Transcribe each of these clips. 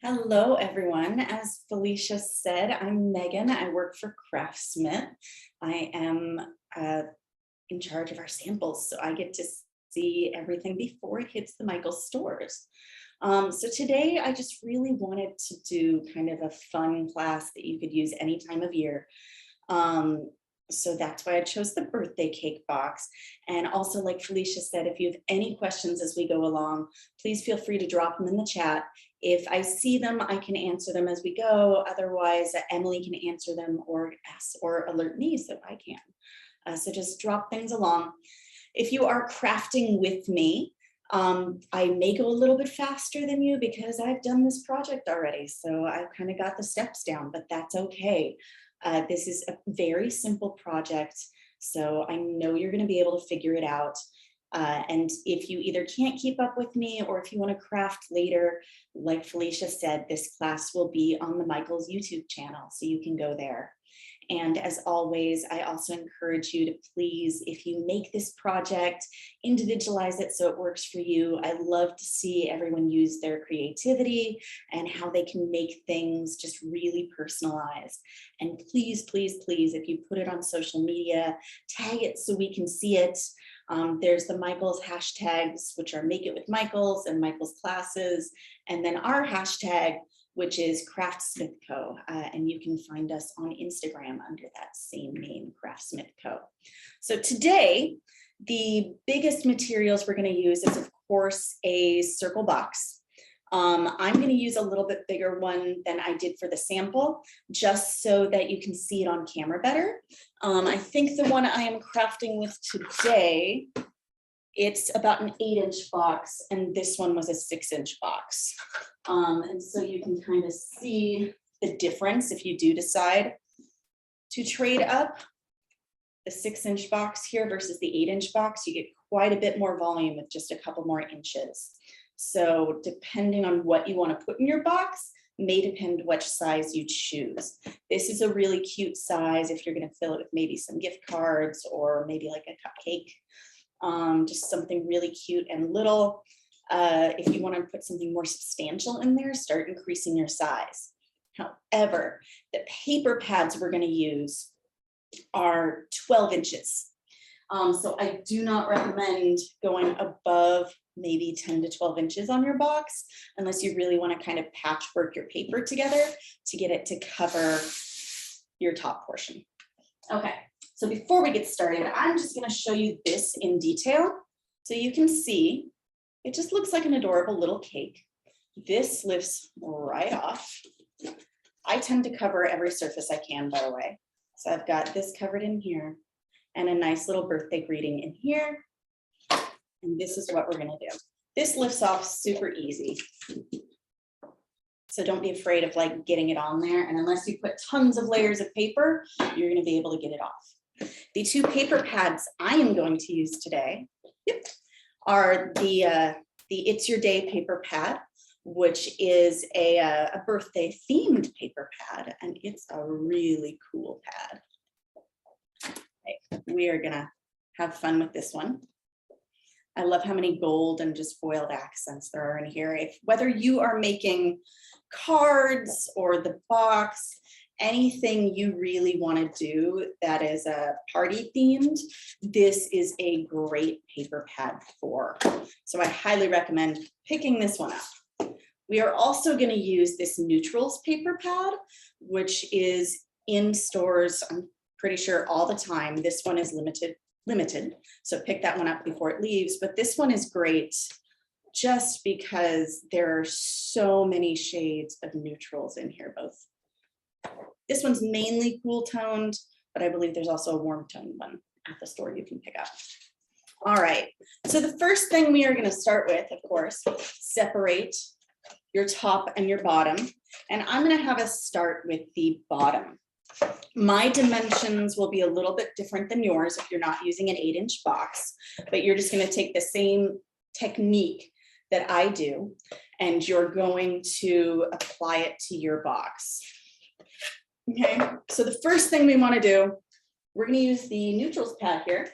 Hello, everyone. As Felicia said, I'm Megan. I work for Craftsmith. I am in charge of our samples, so I get to see everything before it hits the Michaels stores. So today I just really wanted to do kind of a fun class that you could use any time of year. So that's why I chose the birthday cake box. And also, like Felicia said, if you have any questions as we go along, please feel free to drop them in the chat. If I see them, I can answer them as we go. Otherwise, Emily can answer them or ask or alert me so I can. So just drop things along. If you are crafting with me, I may go a little bit faster than you because I've done this project already. So I've kind of got the steps down, but that's okay. This is a very simple project, so I know you're going to be able to figure it out. And if you either can't keep up with me or if you want to craft later, like Felicia said, this class will be on the Michaels YouTube channel, so you can go there. And as always, I also encourage you to please, if you make this project, individualize it so it works for you. I love to see everyone use their creativity and how they can make things just really personalized. And please, please, please, if you put it on social media, tag it so we can see it. There's the Michaels hashtags, which are Make It With Michaels and Michaels Classes. And then our hashtag, which is Craftsmith Co. And you can find us on Instagram under that same name, Craftsmith Co. So today, the biggest materials we're going to use is, of course, a circle box. I'm going to use a little bit bigger one than I did for the sample, just so that you can see it on camera better. I think the one I am crafting with today, it's about an 8-inch box, and this one was a 6-inch box. And so you can kind of see the difference if you do decide to trade up. The 6-inch box here versus the 8-inch box, you get quite a bit more volume with just a couple more inches. So depending on what you want to put in your box may depend which size you choose. This is a really cute size if you're going to fill it with maybe some gift cards or maybe like a cupcake. Just something really cute and little. If you want to put something more substantial in there, start increasing your size. However, the paper pads we're going to use are 12 inches. So I do not recommend going above maybe 10 to 12 inches on your box, unless you really want to kind of patchwork your paper together to get it to cover your top portion. Okay, so before we get started, I'm just going to show you this in detail so you can see it just looks like an adorable little cake. This lifts right off. I tend to cover every surface I can, by the way. So I've got this covered in here and a nice little birthday greeting in here. And this is what we're going to do. This lifts off super easy. So don't be afraid of like getting it on there. And unless you put tons of layers of paper, you're going to be able to get it off. The two paper pads I am going to use today are the It's Your Day paper pad, which is a birthday themed paper pad, and it's a really cool pad. Okay, we are gonna have fun with this one. I love how many gold and just foiled accents there are in here. Whether you are making cards or the box, anything you really want to do that is a party themed, this is a great paper pad for. So I highly recommend picking this one up. We are also going to use this neutrals paper pad, which is in stores, I'm pretty sure all the time. This one is limited. So pick that one up before it leaves. But this one is great just because there are so many shades of neutrals in here, both. This one's mainly cool toned, but I believe there's also a warm toned one at the store you can pick up. All right, so the first thing we are going to start with, of course, separate your top and your bottom. And I'm going to have us start with the bottom. My dimensions will be a little bit different than yours if you're not using an 8-inch box, but you're just going to take the same technique that I do, and you're going to apply it to your box. Okay, so the first thing we want to do, we're going to use the neutrals pad here,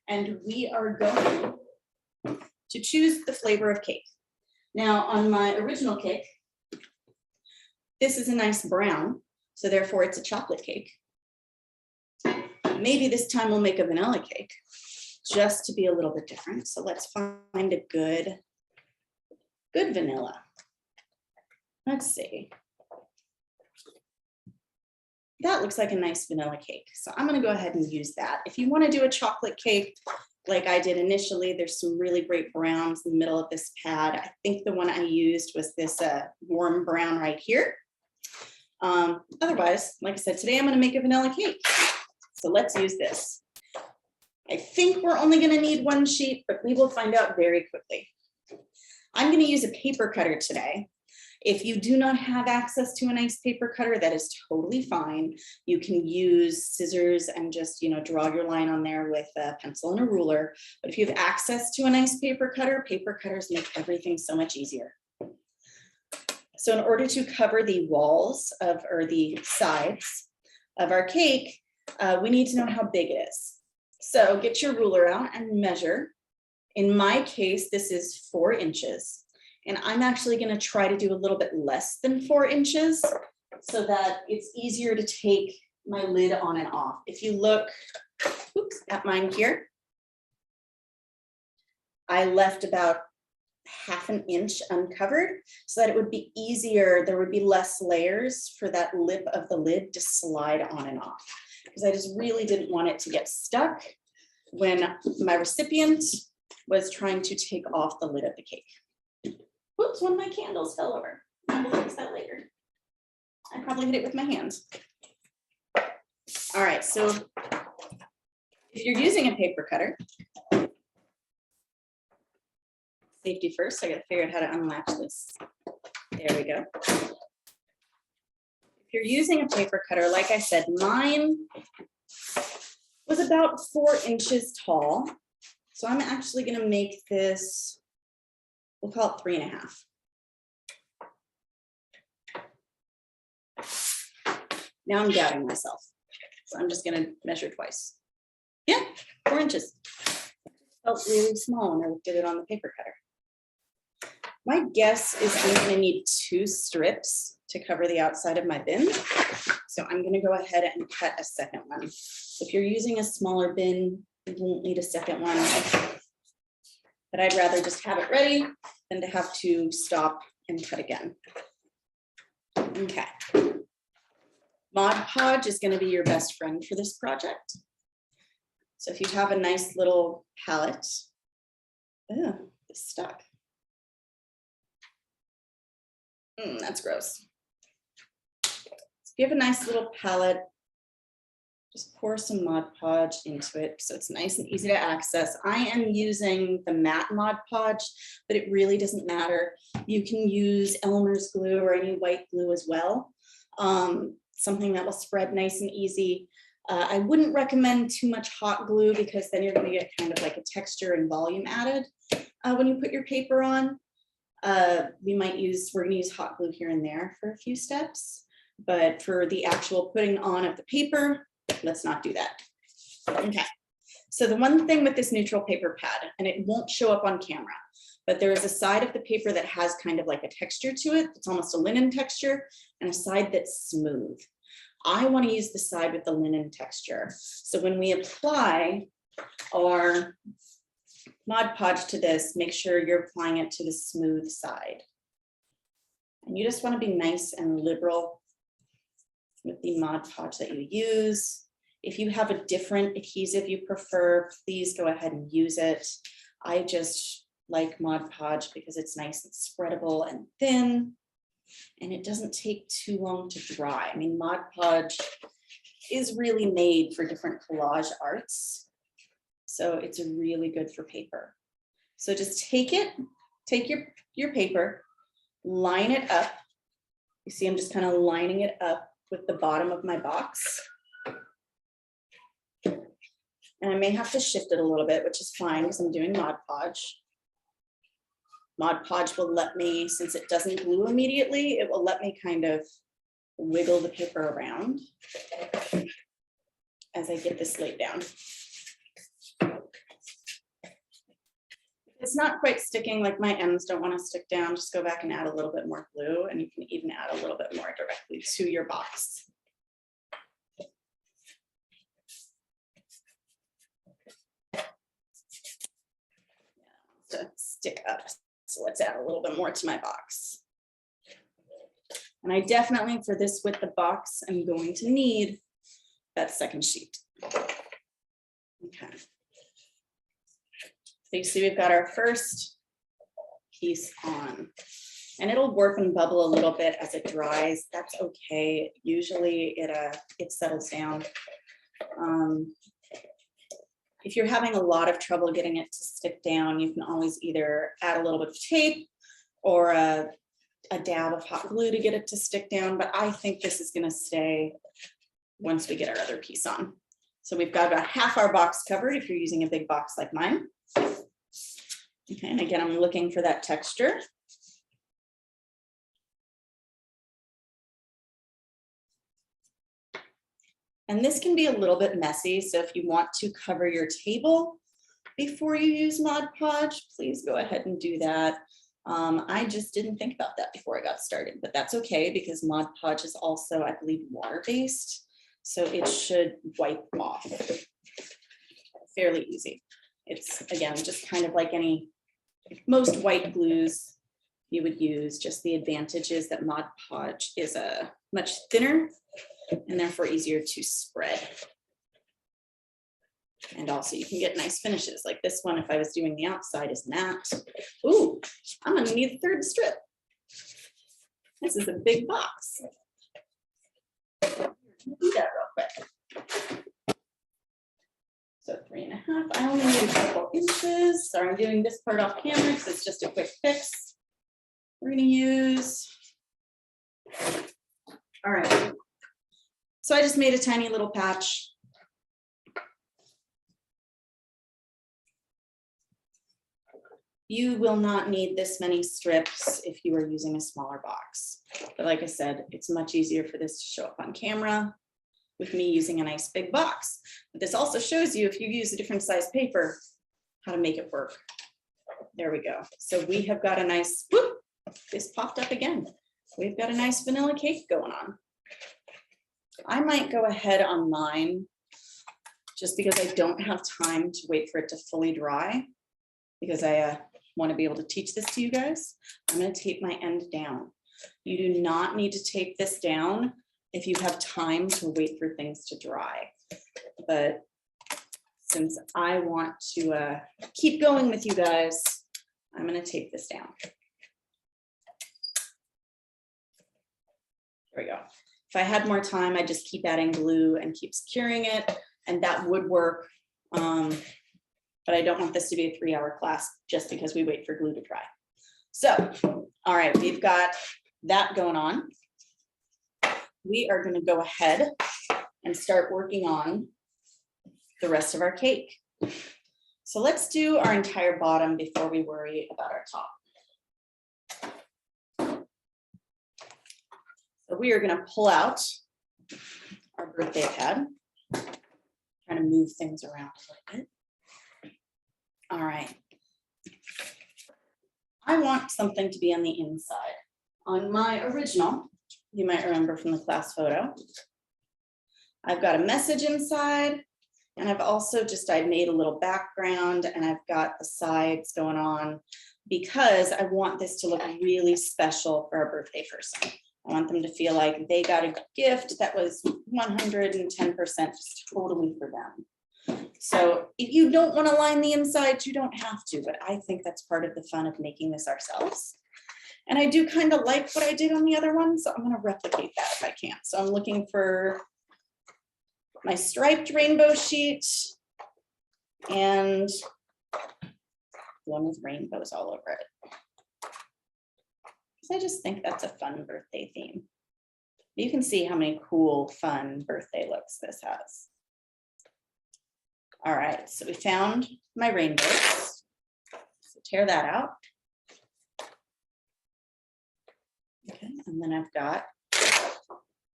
and we are going to choose the flavor of cake. Now, on my original cake, This is a nice brown, so therefore it's a chocolate cake. Maybe this time we'll make a vanilla cake just to be a little bit different. So let's find a good vanilla. Let's see. That looks like a nice vanilla cake. So I'm gonna go ahead and use that. If you wanna do a chocolate cake like I did initially, there's some really great browns in the middle of this pad. I think the one I used was this warm brown right here. Otherwise, like I said, today I'm gonna make a vanilla cake. So let's use this. I think we're only gonna need one sheet, but we will find out very quickly. I'm gonna use a paper cutter today. If you do not have access to a nice paper cutter, that is totally fine. You can use scissors and just, draw your line on there with a pencil and a ruler. But if you have access to a nice paper cutters make everything so much easier. So in order to cover the walls or the sides of our cake, we need to know how big it is. So get your ruler out and measure. In my case, this is 4 inches. And I'm actually going to try to do a little bit less than 4 inches so that it's easier to take my lid on and off. If you look at mine here, I left about 1/2 inch uncovered so that it would be easier. There would be less layers for that lip of the lid to slide on and off, because I just really didn't want it to get stuck when my recipient was trying to take off the lid of the cake. Whoops, one of my candles fell over. We'll fix that later. I probably hit it with my hands. All right, so if you're using a paper cutter, safety first, I gotta figure out how to unlatch this. There we go. If you're using a paper cutter, like I said, mine was about 4 inches tall. So I'm actually gonna make this, we'll call it 3.5. Now I'm doubting myself. So I'm just gonna measure twice. Yeah, 4 inches. It felt really small when I looked at it on the paper cutter. My guess is I'm gonna need 2 strips to cover the outside of my bin. So I'm gonna go ahead and cut a second one. If you're using a smaller bin, you won't need a second one. But I'd rather just have it ready than to have to stop and cut again. Okay. Mod Podge is going to be your best friend for this project. So if you have a nice little palette, it's stuck. That's gross. So if you have a nice little palette, just pour some Mod Podge into it so it's nice and easy to access. I am using the matte Mod Podge, but it really doesn't matter. You can use Elmer's glue or any white glue as well. Something that will spread nice and easy. I wouldn't recommend too much hot glue because then you're going to get kind of like a texture and volume added when you put your paper on. We're going to use hot glue here and there for a few steps, but for the actual putting on of the paper, let's not do that. Okay, so the one thing with this neutral paper pad, and it won't show up on camera, but there is a side of the paper that has kind of like a texture to it. It's almost a linen texture, and a side that's smooth. I want to use the side with the linen texture. So when we apply our Mod Podge to this, make sure you're applying it to the smooth side. And you just want to be nice and liberal with the Mod Podge that you use. If you have a different adhesive you prefer, please go ahead and use it. I just like Mod Podge because it's nice and spreadable and thin, and it doesn't take too long to dry. I mean, Mod Podge is really made for different collage arts, so it's really good for paper. So just take your paper, line it up. You see, I'm just kind of lining it up with the bottom of my box. And I may have to shift it a little bit, which is fine because I'm doing Mod Podge. Mod Podge will let me, since it doesn't glue immediately, it will let me kind of wiggle the paper around as I get this laid down. If It's not quite sticking, like my ends don't want to stick down, just go back and add a little bit more glue, and you can even add a little bit more directly to your box. To stick up, so let's add a little bit more to my box. And I definitely, for this width of box, I'm going to need that second sheet. Okay. So you see we've got our first piece on, and it'll warp and bubble a little bit as it dries. That's okay. Usually it settles down. If you're having a lot of trouble getting it to stick down, you can always either add a little bit of tape or a dab of hot glue to get it to stick down. But I think this is going to stay once we get our other piece on. So we've got about half our box covered if you're using a big box like mine. Okay, and again, I'm looking for that texture. And this can be a little bit messy, so if you want to cover your table before you use Mod Podge, please go ahead and do that. I just didn't think about that before I got started, but that's okay because Mod Podge is also, I believe, water-based, so it should wipe off fairly easy. It's, again, just kind of like most white glues you would use. Just the advantage is that Mod Podge is much thinner and therefore easier to spread. And also you can get nice finishes like this one. If I was doing the outside is matte. Ooh, I'm gonna need a third strip. This is a big box. Do that real quick. So 3.5, I only need a couple inches. Sorry, I'm doing this part off camera because it's just a quick fix. We're gonna use, all right. So I just made a tiny little patch. You will not need this many strips if you are using a smaller box. But like I said, it's much easier for this to show up on camera with me using a nice big box. But this also shows you, if you use a different size paper, how to make it work. There we go. So we have got a nice, whoop, this popped up again. We've got a nice vanilla cake going on. I might go ahead on mine just because I don't have time to wait for it to fully dry, because I want to be able to teach this to you guys. I'm going to tape my end down. You do not need to tape this down if you have time to wait for things to dry. But since I want to keep going with you guys, I'm going to tape this down. There we go. If I had more time, I'd just keep adding glue and keep securing it, and that would work. But I don't want this to be a 3-hour class just because we wait for glue to dry. So, all right, we've got that going on. We are going to go ahead and start working on the rest of our cake. So let's do our entire bottom before we worry about our top. So we are going to pull out our birthday pad, trying to move things around a little bit. All right. I want something to be on the inside. On my original, you might remember from the class photo, I've got a message inside, and I've also I made a little background, and I've got the sides going on because I want this to look really special for our birthday person. I want them to feel like they got a gift that was 110% just totally for them. So if you don't want to line the inside, you don't have to, but I think that's part of the fun of making this ourselves. And I do kind of like what I did on the other one, so I'm going to replicate that if I can. So I'm looking for my striped rainbow sheet and one with rainbows all over it. I just think that's a fun birthday theme. You can see how many cool, fun birthday looks this has. All right, so we found my rainbows. So tear that out. Okay, and then I've got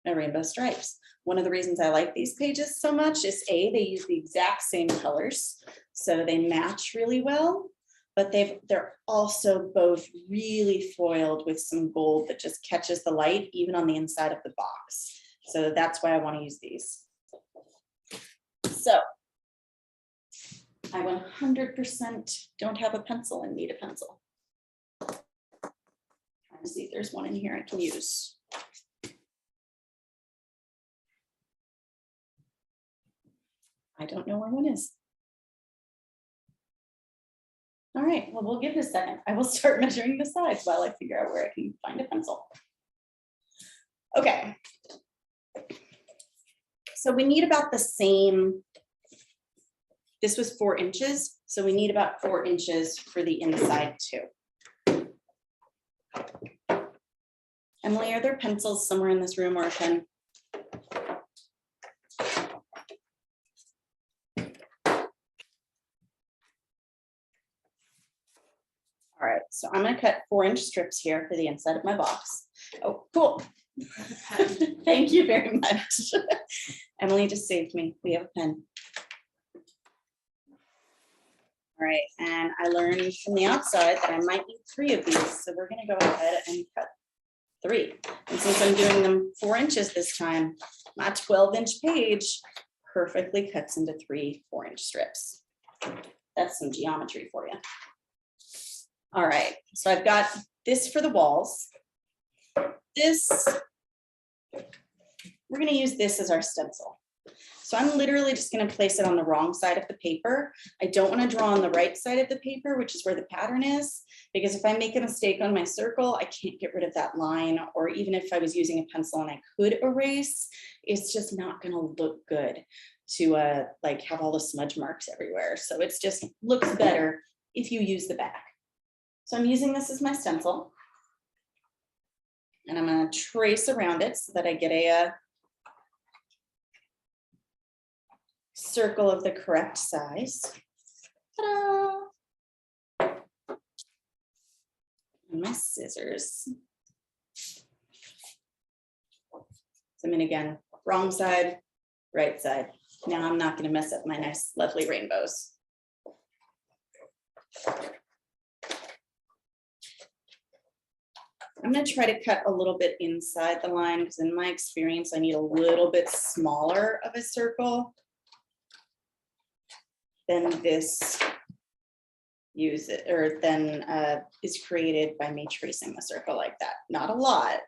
my rainbow stripes. One of the reasons I like these pages so much is A, they use the exact same colors, so they match really well. but they're also both really foiled with some gold that just catches the light even on the inside of the box. So that's why I want to use these. So I 100% don't have a pencil and need a pencil. Trying to see if there's one in here I can use. I don't know where one is. All right, well, we'll give it a second. I will start measuring the sides while I figure out where I can find a pencil. Okay. So we need about the same, this was 4 inches, so we need about 4 inches for the inside too. Emily, are there pencils somewhere in this room or a pen? All right, so I'm gonna cut 4-inch strips here for the inside of my box. Oh, cool. Thank you very much. Emily just saved me. We have a pen. All right, and I learned from the outside that I might need 3 of these. So we're gonna go ahead and cut 3. And since I'm doing them 4 inches this time, my 12-inch page perfectly cuts into 3 4-inch strips. That's some geometry for you. All right, so I've got this for the walls. This, we're gonna use this as our stencil. So I'm literally just gonna place it on the wrong side of the paper. I don't wanna draw on the right side of the paper, which is where the pattern is, because if I make a mistake on my circle, I can't get rid of that line, or even if I was using a pencil and I could erase, it's just not gonna look good to like have all the smudge marks everywhere. So it's just looks better if you use the back. So I'm using this as my stencil. And I'm going to trace around it so that I get a circle of the correct size. Ta-da! And my scissors. So I'm in again, wrong side, right side. Now I'm not going to mess up my nice, lovely rainbows. I'm going to try to cut a little bit inside the line because in my experience, I need a little bit smaller of a circle than this is created by me tracing the circle like that. Not a lot,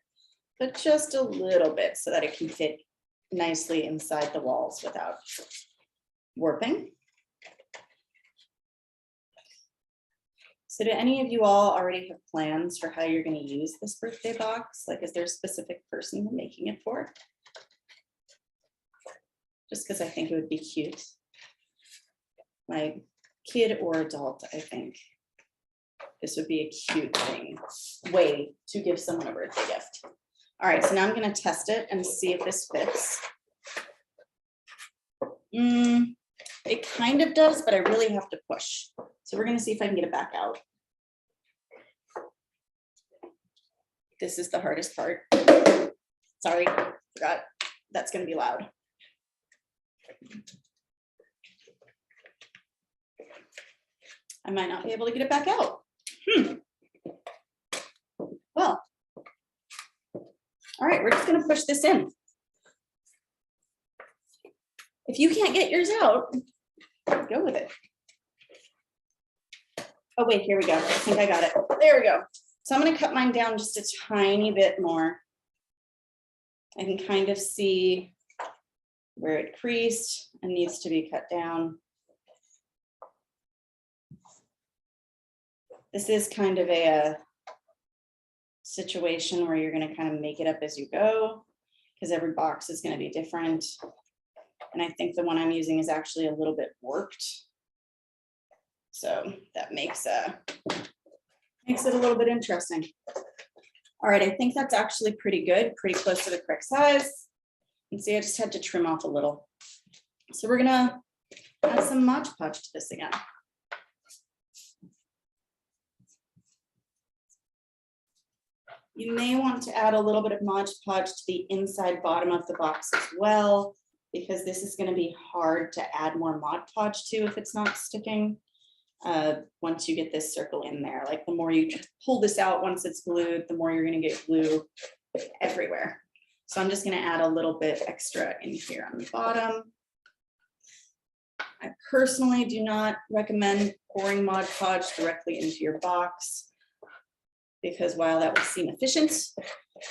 but just a little bit so that it can fit nicely inside the walls without warping. So do any of you all already have plans for how you're going to use this birthday box? Like, is there a specific person you're making it for? Just because I think it would be cute. Like kid or adult, I think this would be a cute way to give someone a birthday gift. All right, so now I'm going to test it and see if this fits. It kind of does, but I really have to push. So we're going to see if I can get it back out. This is the hardest part. Sorry, forgot. That's going to be loud. I might not be able to get it back out. Well, all right, we're just going to push this in. If you can't get yours out, go with it. Oh, wait, here we go. I think I got it. There we go. So I'm going to cut mine down just a tiny bit more. I can kind of see where it creased and needs to be cut down. This is kind of a situation where you're going to kind of make it up as you go because every box is going to be different. And I think the one I'm using is actually a little bit warped. So that makes it a little bit interesting. All right, I think that's actually pretty good, pretty close to the correct size. And see, I just had to trim off a little. So we're gonna add some Mod Podge to this again. You may want to add a little bit of Mod Podge to the inside bottom of the box as well, because this is going to be hard to add more Mod Podge to if it's not sticking. once you get this circle in there. Like the more you pull this out once it's glued, the more you're gonna get glue everywhere. So I'm just gonna add a little bit extra in here on the bottom. I personally do not recommend pouring Mod Podge directly into your box, because while that would seem efficient,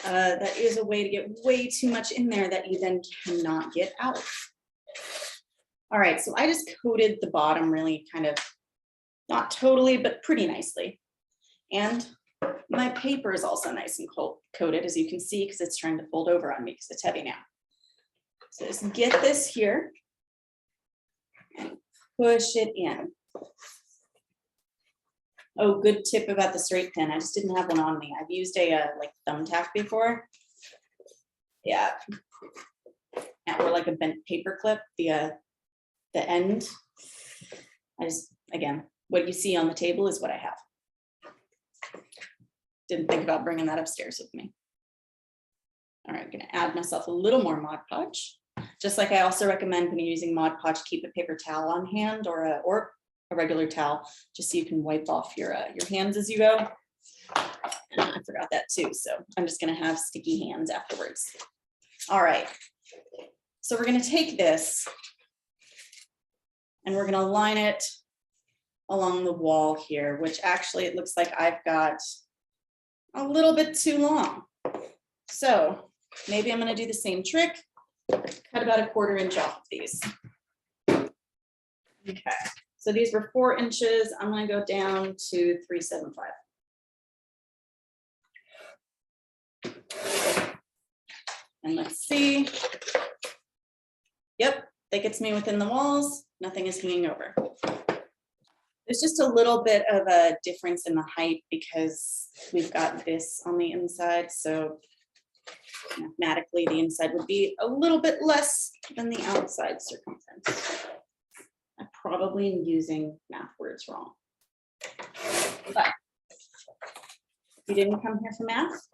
that is a way to get way too much in there that you then cannot get out. All right, so I just coated the bottom really kind of, not totally, but pretty nicely. And my paper is also nice and coated, as you can see, because it's trying to fold over on me because it's heavy now. So just get this here and push it in. Oh, good tip about the straight pin. I just didn't have one on me. I've used a like thumbtack before. Yeah. Or like a bent paper clip, the end. I just, again, what you see on the table is what I have. Didn't think about bringing that upstairs with me. All right, I'm gonna add myself a little more Mod Podge. Just like I also recommend when you're using Mod Podge, keep a paper towel on hand or a regular towel, just so you can wipe off your hands as you go. And I forgot that too, so I'm just gonna have sticky hands afterwards. All right, so we're gonna take this and we're gonna line it along the wall here, which actually it looks like I've got a little bit too long. So maybe I'm gonna do the same trick, cut about a 1/4 inch off of these. Okay, so these were 4 inches. I'm gonna go down to 375. And let's see. Yep, that gets me within the walls. Nothing is hanging over. There's just a little bit of a difference in the height because we've got this on the inside. So mathematically, the inside would be a little bit less than the outside circumference. I probably am using math words wrong. But you didn't come here for math.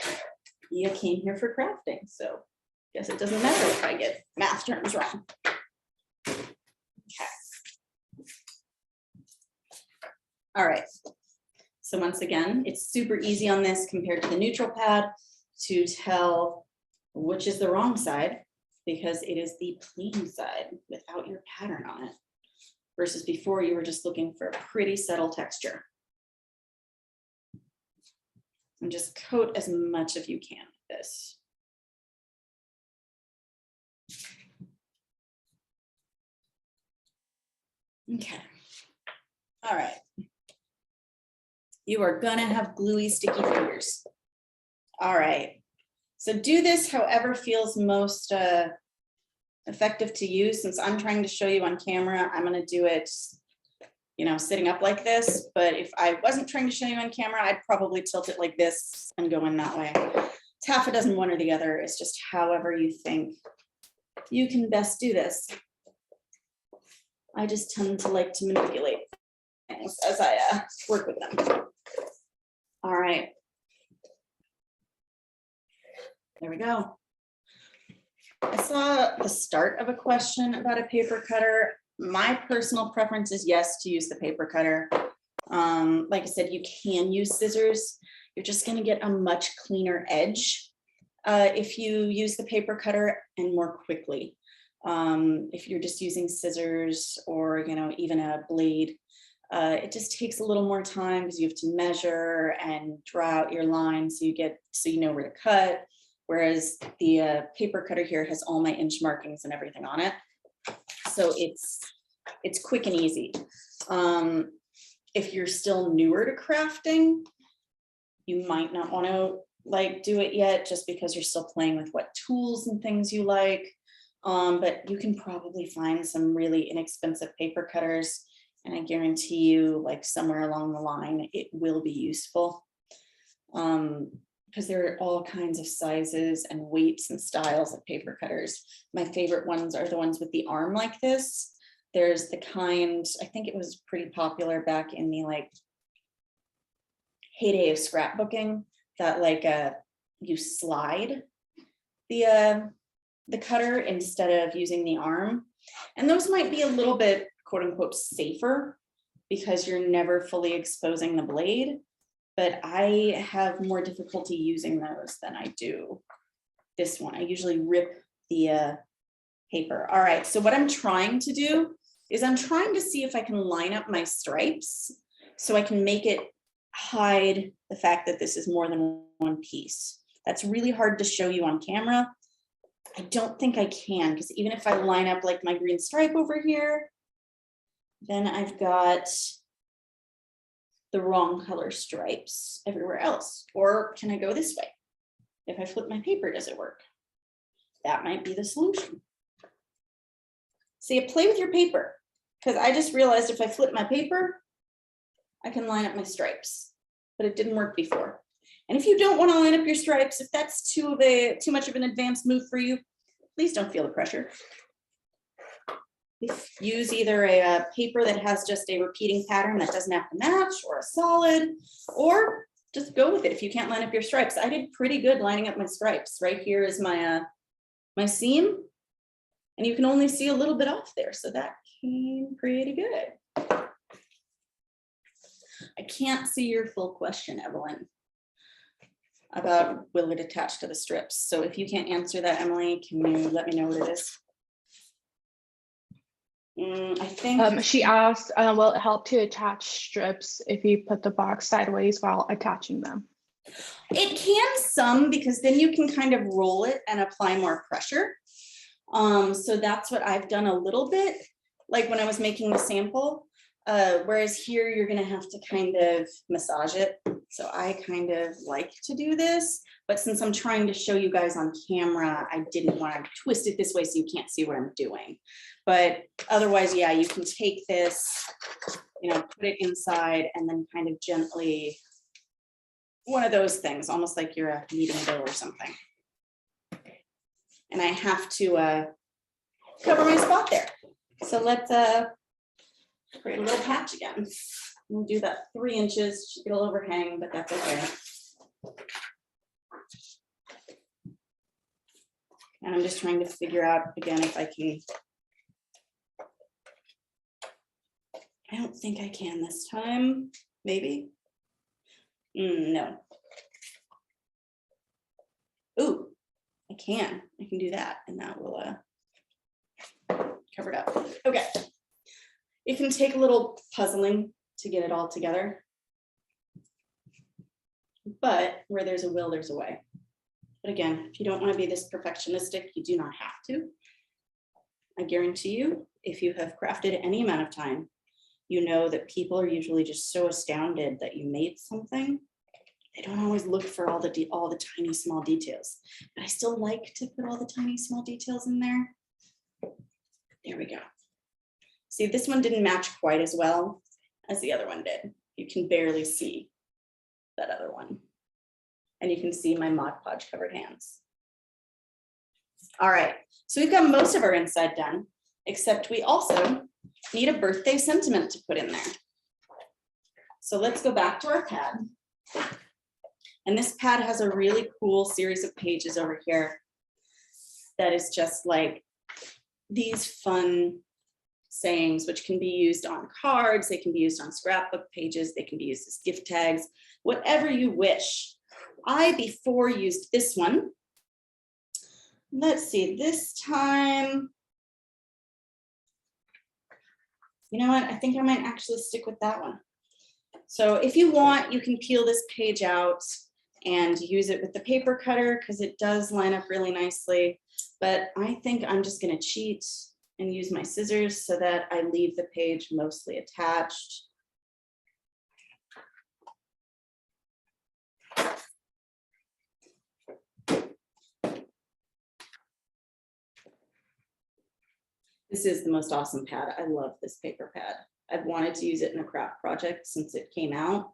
You came here for crafting. So guess it doesn't matter if I get math terms wrong. Okay. All right. So once again, it's super easy on this compared to the neutral pad to tell which is the wrong side, because it is the plain side without your pattern on it, versus before you were just looking for a pretty subtle texture. And just coat as much as you can with this. Okay. All right. You are gonna have gluey, sticky fingers. All right. So do this however feels most effective to you. Since I'm trying to show you on camera, I'm gonna do it, you know, sitting up like this. But if I wasn't trying to show you on camera, I'd probably tilt it like this and go in that way. It's half a dozen, one or the other. It's just however you think you can best do this. I just tend to like to manipulate things as I work with them. All right. There we go. I saw the start of a question about a paper cutter. My personal preference is yes, to use the paper cutter. Like I said, you can use scissors. You're just going to get a much cleaner edge if you use the paper cutter, and more quickly. If you're just using scissors or, you know, even a blade, it just takes a little more time because you have to measure and draw out your line so you know where to cut. Whereas the paper cutter here has all my inch markings and everything on it. So it's quick and easy. If you're still newer to crafting, you might not want to like do it yet, just because you're still playing with what tools and things you like. But you can probably find some really inexpensive paper cutters, and I guarantee you, like somewhere along the line, it will be useful. Because there are all kinds of sizes and weights and styles of paper cutters. My favorite ones are the ones with the arm like this. There's the kind, I think it was pretty popular back in the like heyday of scrapbooking, that like you slide the cutter instead of using the arm. And those might be a little bit quote unquote safer, because you're never fully exposing the blade, but I have more difficulty using those than I do this one. I usually rip the paper. All right, so what I'm trying to do is I'm trying to see if I can line up my stripes so I can make it hide the fact that this is more than one piece. That's really hard to show you on camera. I don't think I can, because even if I line up like my green stripe over here, then I've got the wrong color stripes everywhere else. Or can I go this way? If I flip my paper, does it work? That might be the solution. See, play with your paper, because I just realized if I flip my paper, I can line up my stripes, but it didn't work before. And if you don't want to line up your stripes, if that's too much of an advanced move for you, please don't feel the pressure. Use either a paper that has just a repeating pattern that doesn't have to match, or a solid, or just go with it if you can't line up your stripes. I did pretty good lining up my stripes. Right here is my my seam, and you can only see a little bit off there, so that came pretty good. I can't see your full question, Evelyn, about will it attach to the strips. So if you can't answer that, Emily, can you let me know what it is? I think she asked, will it help to attach strips if you put the box sideways while attaching them? it can some, because then you can kind of roll it and apply more pressure. So that's what I've done a little bit, like when I was making the sample. Whereas here you're gonna have to kind of massage it. So I kind of like to do this, but since I'm trying to show you guys on camera, I didn't want to twist it this way so you can't see what I'm doing. But otherwise, yeah, you can take this, put it inside and then kind of gently, one of those things, almost like you're a kneading dough or something. And I have to cover my spot there. So let's create a little patch again. We'll do that 3 inches, it'll overhang, but that's okay. And I'm just trying to figure out again if I can. I don't think I can this time, maybe. No. Ooh, I can do that, and that will cover it up. Okay. It can take a little puzzling to get it all together, but where there's a will, there's a way. But again, if you don't want to be this perfectionistic, you do not have to. I guarantee you, if you have crafted any amount of time, you know that people are usually just so astounded that you made something. They don't always look for all the tiny small details, but I still like to put all the tiny small details in there. There we go. See, this one didn't match quite as well as the other one did. You can barely see that other one. And you can see my Mod Podge covered hands. All right, so we've got most of our inside done, except we also need a birthday sentiment to put in there. So let's go back to our pad. And this pad has a really cool series of pages over here that is just like these fun sayings, which can be used on cards, they can be used on scrapbook pages, they can be used as gift tags, whatever you wish. I before used this one. Let's see, this time, you know what, I think I might actually stick with that one. So if you want, you can peel this page out and use it with the paper cutter because it does line up really nicely, but I think I'm just gonna cheat and use my scissors so that I leave the page mostly attached. This is the most awesome pad. I love this paper pad. I've wanted to use it in a craft project since it came out.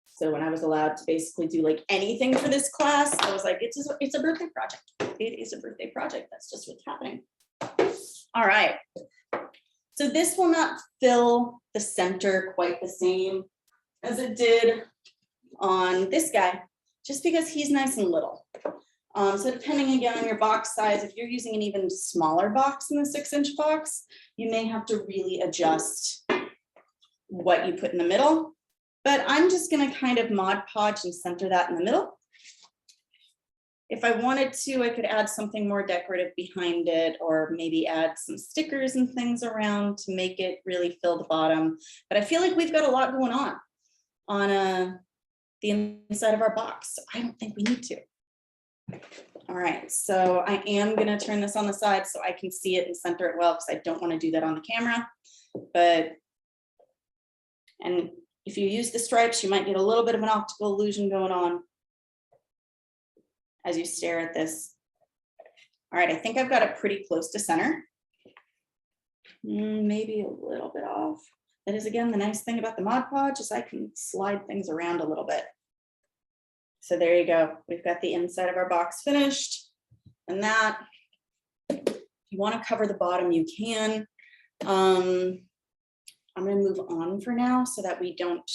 So when I was allowed to basically do like anything for this class, I was like, it's a birthday project. It is a birthday project. That's just what's happening. All right. So this will not fill the center quite the same as it did on this guy, just because he's nice and little. So depending again on your box size, if you're using an even smaller box than the 6-inch box, you may have to really adjust what you put in the middle, but I'm just gonna kind of Mod Podge and center that in the middle. If I wanted to, I could add something more decorative behind it, or maybe add some stickers and things around to make it really fill the bottom. But I feel like we've got a lot going on the inside of our box. So I don't think we need to. All right, so I am gonna turn this on the side so I can see it and center it well, because I don't want to do that on the camera. And if you use the stripes, you might get a little bit of an optical illusion going on as you stare at this. All right, I think I've got it pretty close to center. Maybe a little bit off. That is, again, the nice thing about the Mod Podge is I can slide things around a little bit. So there you go. We've got the inside of our box finished. And that, if you want to cover the bottom, you can. I'm going to move on for now so that we don't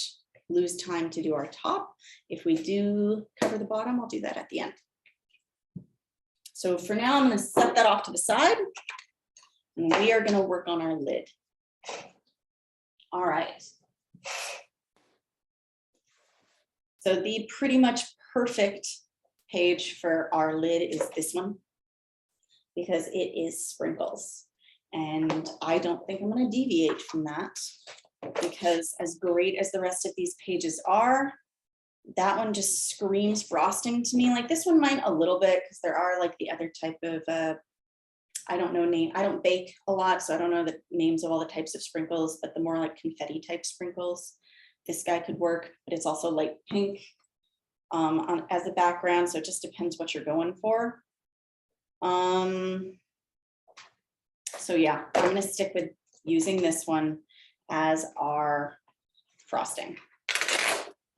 lose time to do our top. If we do cover the bottom, I'll do that at the end. So for now, I'm going to set that off to the side, and we are going to work on our lid. All right. So the pretty much perfect page for our lid is this one, because it is sprinkles. And I don't think I'm going to deviate from that, because as great as the rest of these pages are, that one just screams frosting to me. Like this one might a little bit, because there are like the other type of, I don't know name. I don't bake a lot, so I don't know the names of all the types of sprinkles, but the more like confetti type sprinkles, this guy could work, but it's also light pink as a background. So it just depends what you're going for. So yeah, I'm going to stick with using this one as our frosting.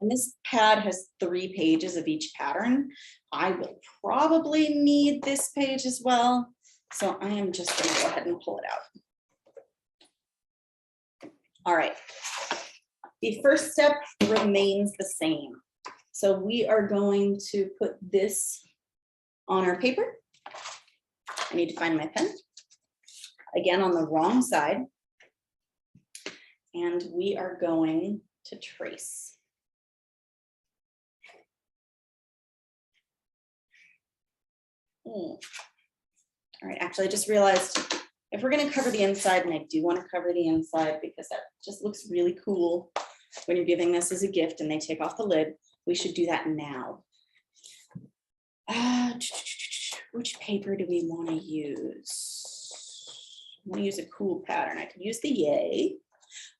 And this pad has 3 pages of each pattern. I will probably need this page as well. So I am just going to go ahead and pull it out. All right. The first step remains the same. So we are going to put this on our paper. I need to find my pen. Again, on the wrong side. And we are going to trace. All right, actually, I just realized if we're going to cover the inside, and I do want to cover the inside because that just looks really cool when you're giving this as a gift and they take off the lid, we should do that now. Which paper do we want to use? I want to use a cool pattern. I could use the Yay.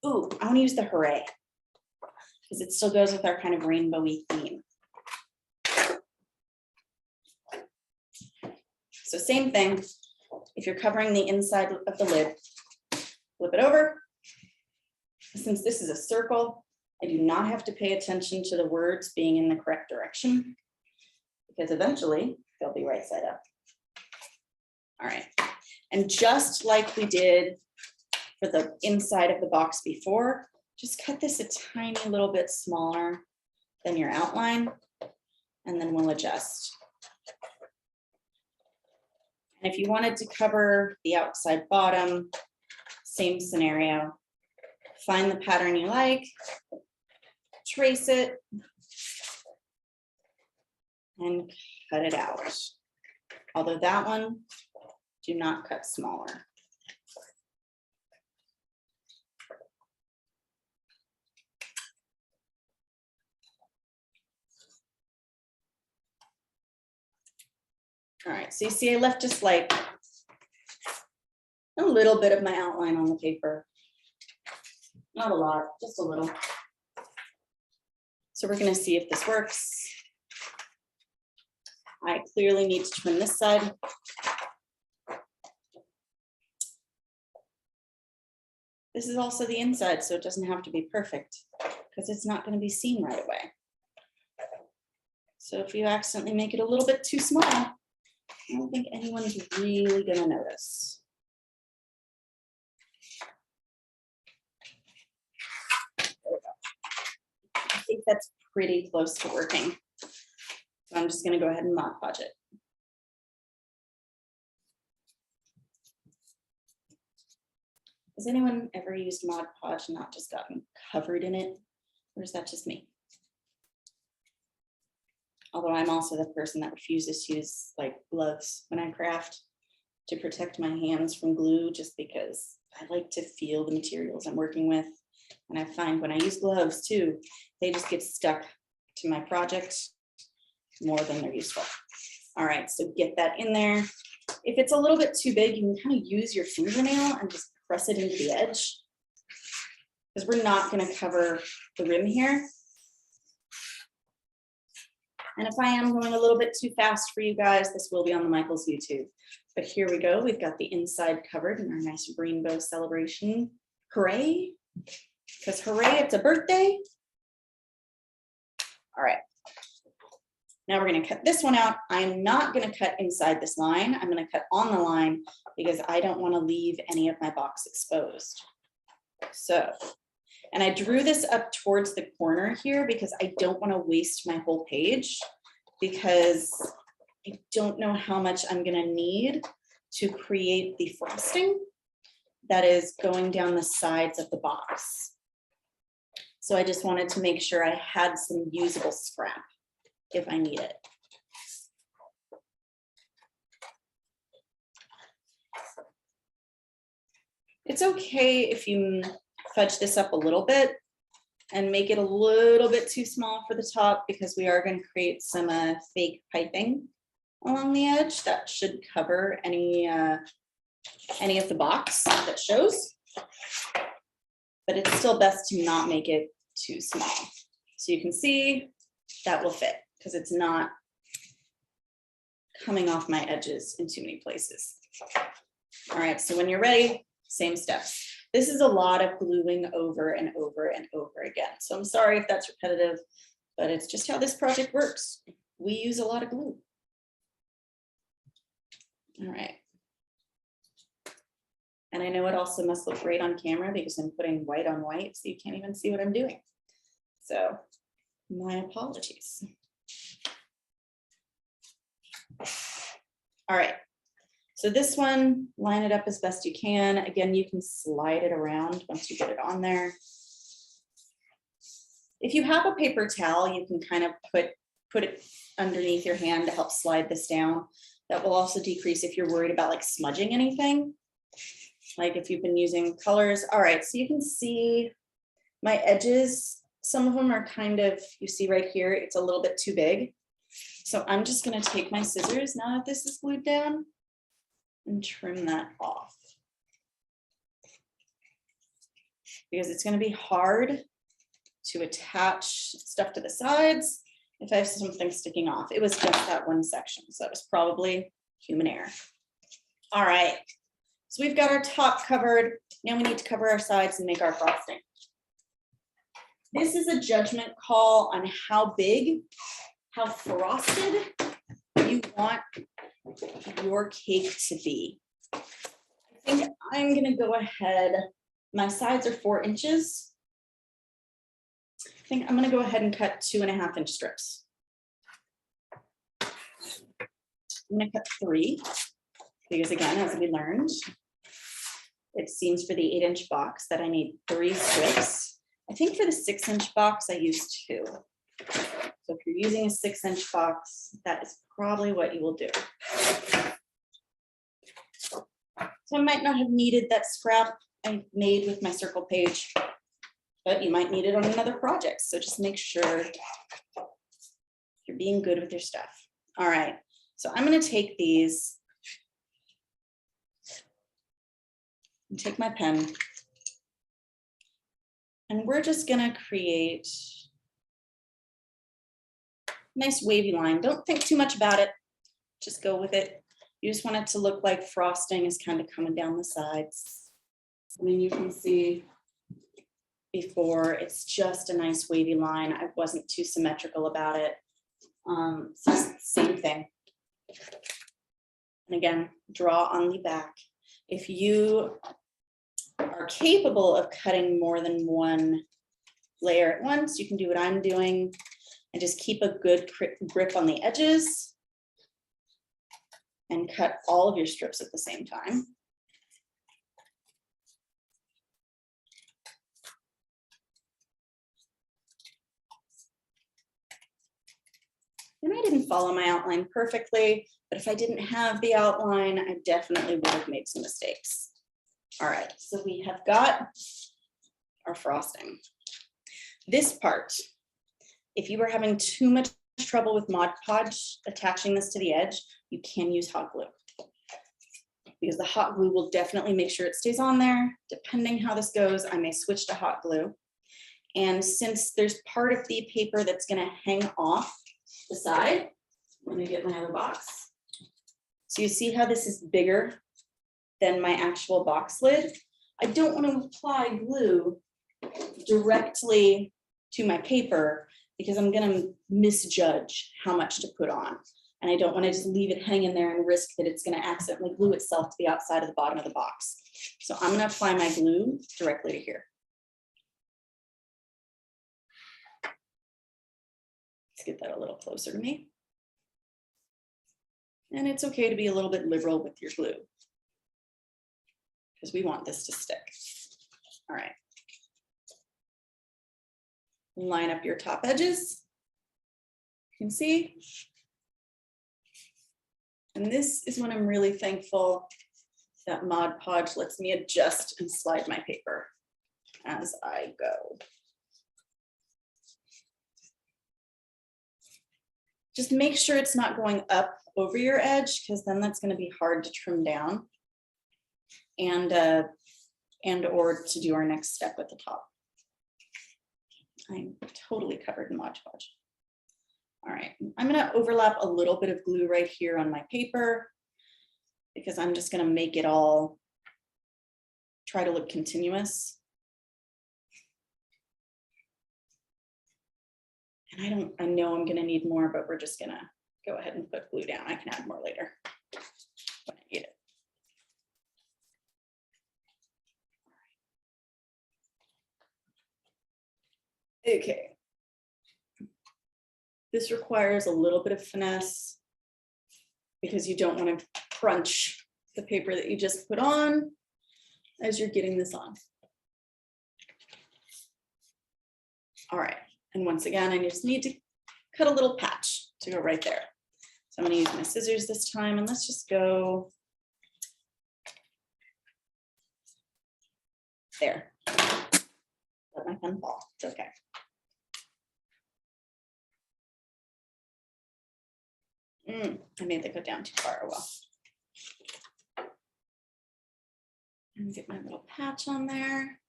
Ooh, I want to use the Hooray, because it still goes with our kind of rainbowy theme. So same thing, if you're covering the inside of the lid, flip it over. Since this is a circle, I do not have to pay attention to the words being in the correct direction, because eventually they'll be right side up. All right, and just like we did for the inside of the box before, just cut this a tiny little bit smaller than your outline, and then we'll adjust. And if you wanted to cover the outside bottom, same scenario. Find the pattern you like, trace it, and cut it out. Although that one, do not cut smaller. All right, so you see I left just like a little bit of my outline on the paper. Not a lot, just a little. So we're going to see if this works. I clearly need to trim this side. This is also the inside, so it doesn't have to be perfect, because it's not going to be seen right away. So if you accidentally make it a little bit too small, I don't think anyone's really going to notice. I think that's pretty close to working. So I'm just going to go ahead and Mod Podge it. Has anyone ever used Mod Podge and not just gotten covered in it? Or is that just me? Although I'm also the person that refuses to use like gloves when I craft to protect my hands from glue, just because I like to feel the materials I'm working with. And I find when I use gloves too, they just get stuck to my project more than they're useful. All right, so get that in there. If it's a little bit too big, you can kind of use your fingernail and just press it into the edge, because we're not going to cover the rim here. And if I am going a little bit too fast for you guys, this will be on the Michael's YouTube. But here we go. We've got the inside covered in our nice rainbow celebration. Hooray. Because hooray, it's a birthday. All right. Now we're going to cut this one out. I'm not going to cut inside this line. I'm going to cut on the line because I don't want to leave any of my box exposed. So, and I drew this up towards the corner here because I don't want to waste my whole page, because I don't know how much I'm going to need to create the frosting that is going down the sides of the box. So I just wanted to make sure I had some usable scrap if I need it. It's okay if you fudge this up a little bit and make it a little bit too small for the top, because we are going to create some fake piping along the edge that should cover any of the box that shows. But it's still best to not make it too small. So you can see that will fit because it's not coming off my edges in too many places. All right, so when you're ready, same steps. This is a lot of gluing over and over and over again. So I'm sorry if that's repetitive, but it's just how this project works. We use a lot of glue. All right. And I know it also must look great on camera because I'm putting white on white, so you can't even see what I'm doing. So my apologies. All right. So this one, line it up as best you can. Again, you can slide it around once you get it on there. If you have a paper towel, you can kind of put it underneath your hand to help slide this down. That will also decrease if you're worried about like smudging anything. Like if you've been using colors. All right, so you can see my edges. Some of them are kind of, you see right here, it's a little bit too big. So I'm just gonna take my scissors now that this is glued down and trim that off. Because it's gonna be hard to attach stuff to the sides if I have something sticking off. It was just that one section, so it was probably human error. All right, so we've got our top covered. Now we need to cover our sides and make our frosting. This is a judgment call on how big, how frosted you want your cake to be. I think I'm gonna go ahead. My sides are 4 inches. I think I'm gonna go ahead and cut 2.5 inch strips. I'm gonna cut 3 because again, as we learned, it seems for the 8 inch box that I need 3 strips. I think for the 6 inch box, I used 2. So if you're using a 6 inch box, that is probably what you will do. So I might not have needed that scrap I made with my circle page, but you might need it on another project. So just make sure you're being good with your stuff. All right, so I'm gonna take these and take my pen, and we're just gonna create a nice wavy line. Don't think too much about it, just go with it. You just want it to look like frosting is kind of coming down the sides. I mean, you can see before, it's just a nice wavy line. I wasn't too symmetrical about it. It's just the same thing. And again, draw on the back. If you are capable of cutting more than one layer at once, you can do what I'm doing and just keep a good grip on the edges and cut all of your strips at the same time. And I didn't follow my outline perfectly, but if I didn't have the outline, I definitely would have made some mistakes. All right, so we have got our frosting. This part, if you were having too much trouble with Mod Podge attaching this to the edge, you can use hot glue. Because the hot glue will definitely make sure it stays on there. Depending how this goes, I may switch to hot glue. And since there's part of the paper that's gonna hang off the side, let me get my other box. So you see how this is bigger than my actual box lid? I don't want to apply glue directly to my paper because I'm gonna misjudge how much to put on. And I don't want to just leave it hanging there and risk that it's going to accidentally glue itself to the outside of the bottom of the box. So I'm going to apply my glue directly to here. Let's get that a little closer to me. And it's okay to be a little bit liberal with your glue because we want this to stick. All right. Line up your top edges. You can see. And this is when I'm really thankful that Mod Podge lets me adjust and slide my paper as I go. Just make sure it's not going up over your edge because then that's going to be hard to trim down and or to do our next step at the top. I'm totally covered in Mod Podge. All right, I'm going to overlap a little bit of glue right here on my paper because I'm just going to make it all try to look continuous. And I know I'm going to need more, but we're just going to go ahead and put glue down. I can add more later when I need it. Okay. This requires a little bit of finesse because you don't want to crunch the paper that you just put on as you're getting this on. All right, and once again, I just need to cut a little patch to go right there. So I'm going to use my scissors this time, and let's just go there. Let my pen fall, it's okay. I made the cut down too far, oh well. And get my little patch on there.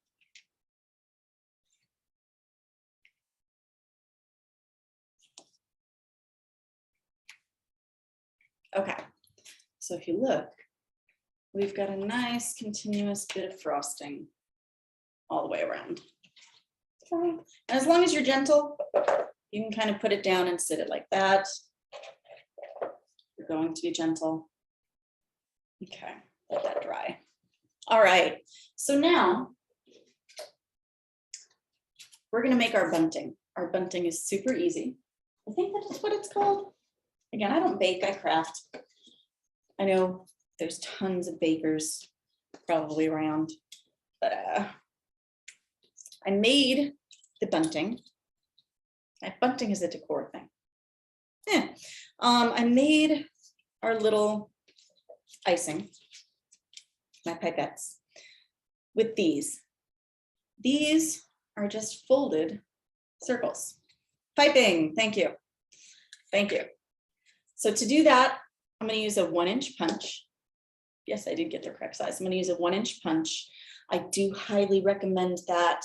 Okay, so if you look, we've got a nice continuous bit of frosting all the way around. And as long as you're gentle, you can kind of put it down and sit it like that. You're going to be gentle. Okay, let that dry. All right, so now we're gonna make our bunting. Our bunting is super easy. I think that's what it's called. Again, I don't bake, I craft. I know there's tons of bakers probably around, but I made the bunting. Bunting is a decor thing. Yeah. I made our little icing, my pipettes, with these. These are just folded circles. Piping, thank you. Thank you. So to do that, I'm going to use a 1-inch punch. Yes, I did get the correct size. I'm going to use a 1-inch punch. I do highly recommend that